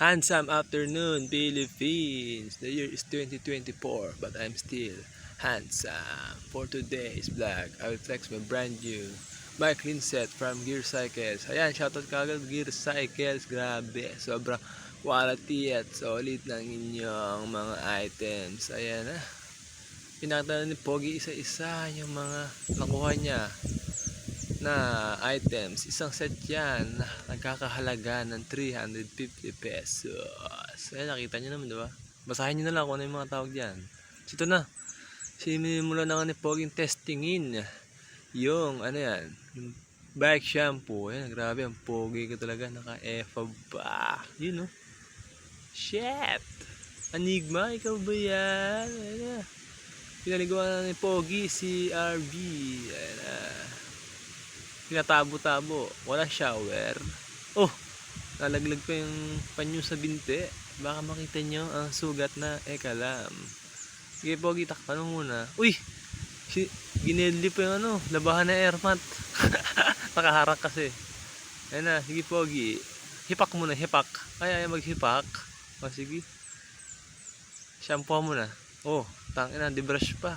Handsome afternoon, Philippines. The year is 2024, but I'm still handsome. For today's vlog, I will flex my brand new bike clean set from Gear Cycles. Ayan, shoutout kagad Gear Cycles. Grabe, sobrang quality at solid ng inyong mga items. Ayan na. Pinakita ni Pogi isa-isa yung mga nakuha niya na items. Isang set yan, nagkakahalaga ng 350 pesos. Ayan, nakita nyo naman, diba? Basahin nyo na lang kung ano yung mga tawag dyan. So, ito na. Sinimula na nga ni Poging testingin yung, ano yan, yung bike shampoo. Ayan, grabe, ang pogi ko talaga. Naka-EFA ba? Yun, no? Shit! Enigma, ikaw ba yan? Ayan na. Pinaligawan na ni Pogi si RB. Ayan na. Pinatabo-tabo, wala shower. Oh, nalaglag pa yung panyo sa binte. Baka makita nyo ang sugat na ekalam. Sige Pogi, takpan mo muna. Uy, ginedli pa yung ano, labahan na airmat. Nakaharang kasi. Ayan na, sige Pogi, hipak muna, hipak. Ay maghipak. O sige, shampoo mo na. Oh, tangina, di-brush pa.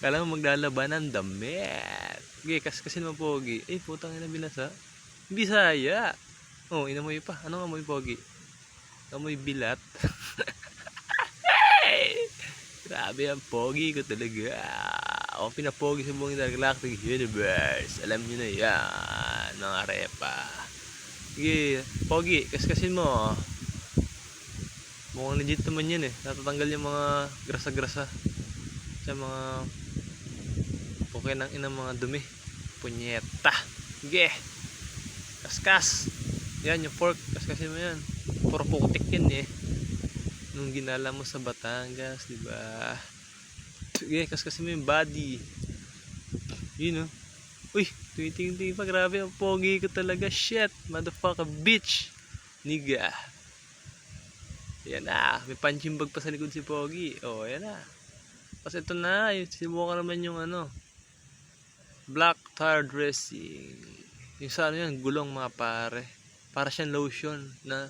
Kala mo maglalaban ng damit. Okay, kaskasin mo Pogi. Eh, putang ina, binasa. Bisaya. Oh, inamoy pa. Anong amoy Pogi? Amoy bilat. Grabe ang Pogi ko talaga. Ako pinapogi sa buong Galactic Universe. Alam nyo na yan, mga repa. Okay, Pogi, kaskasin mo. Mukhang legit naman yan eh. Natatanggal yung mga grasa-grasa sa mga okay nang inang mga dumi. Punyeta. Sige. Kaskas. Yan yung fork. Kaskasin mo yan. Puro putik yan eh. Nung ginala mo sa Batangas, diba? Sige, kaskasin mo yung body. Yun oh. Uy, tumiting-ting pa. Grabe ang pogi ko talaga. Shit. Motherfucker bitch. Niga. Yan na. May punching bag pa sa likod si Pogi. Oh, yan na. Kasi ito na. Sinubukan naman yung ano. Black tire dressing. Yung sa ano yan, gulong mga pare. Para siyang lotion na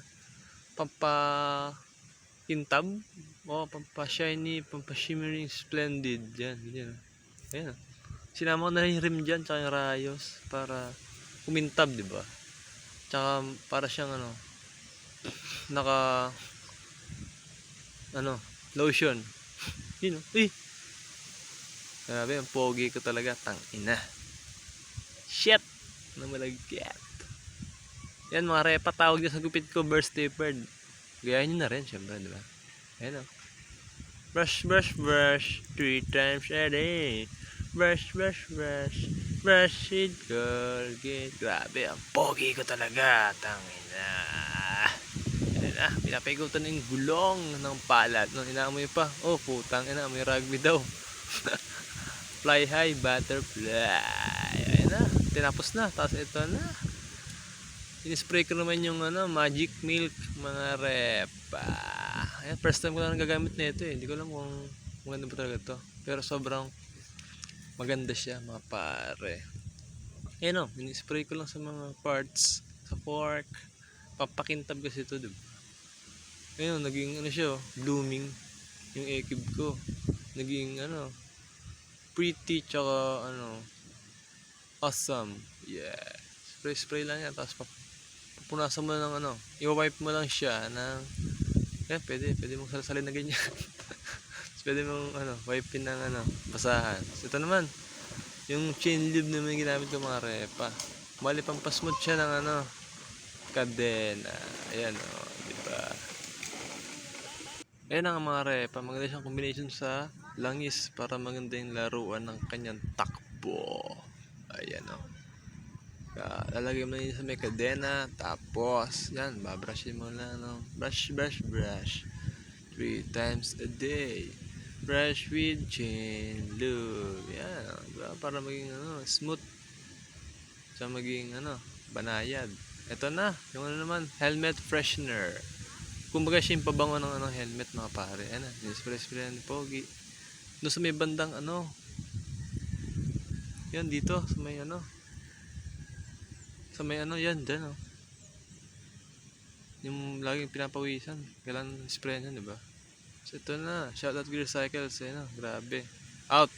pampakintab. O, pampa-shiny, pampa-shimmering splendid. Yan, yan. Ayan. Sinama ko na rin yung rim dyan, tsaka yung rayos. Para kumintab, diba? Tsaka para siyang ano, lotion. Yun, uy. Grabe, ang pogi ko talaga. Tangina. Shit! Na malagkit. Yan, mga repa, tawag dyan sa gupit ko, burst tapered. Gayahin nyo na rin, syempre, diba? Ayan o. Brush, brush, brush. 3 times a day. Brush, brush, brush. Brush it, Colgate. Grabe, ang pogi ko talaga. Tangina. Ayan na, pinapigutan yung gulong ng palad. No, inaamoy pa. Oh, putang ina, may rugby daw. Fly high, butterfly. Ayan na, tinapos na. Tapos ito na. Inispray ko naman yung ano, magic milk, mga repa. Ayan, first time ko lang gagamit na ito eh. Hindi ko alam kung maganda ba talaga ito. Pero sobrang maganda siya, mga pare. Ayan o, inispray ko lang sa mga parts. Sa fork. Papakintab kasi ito, diba? Ayun, naging ano siya, blooming yung ekib ko. Naging ano, pretty tsaka ano, awesome. Yeah. Spray lang yan, tapos pupunasan mo ng ano, i-wipe mo lang siya ng pwede mong salasalin na ganyan. Pwede mong ano, wipe ng ano, basahan. So, ito naman, yung chain lube naman ginamit ko mga repa. Mali pampasmooth siya ng ano, kadena. Ayan o, diba? Ayan ang mga repa, maganda siyang combination sa langis para maganda yung laruan ng kanyang takbo. Ayan o. Lalagay mo na yun sa may kadena, tapos yan, babrushin mo na no? Brush, brush, brush 3 times a day. Brush with chain lube. Yan, diba? Para maging ano, smooth, sa maging ano, banayad. Ito na, yung ano naman, helmet freshener. Kumbaga siya yung pabango ng ano, helmet mga pare. Ayan na, spray ni Pogi. Doon sa may bandang ano, yan dito, sa may ano, yan, dyan oh. Yung laging pinapawisan. Kailangan spray niya, di ba? So ito na. Shoutout Gear Cycles. Ayun na. Grabe. Out.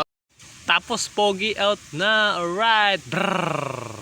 Tapos pogi out na. Alright. Brrrr.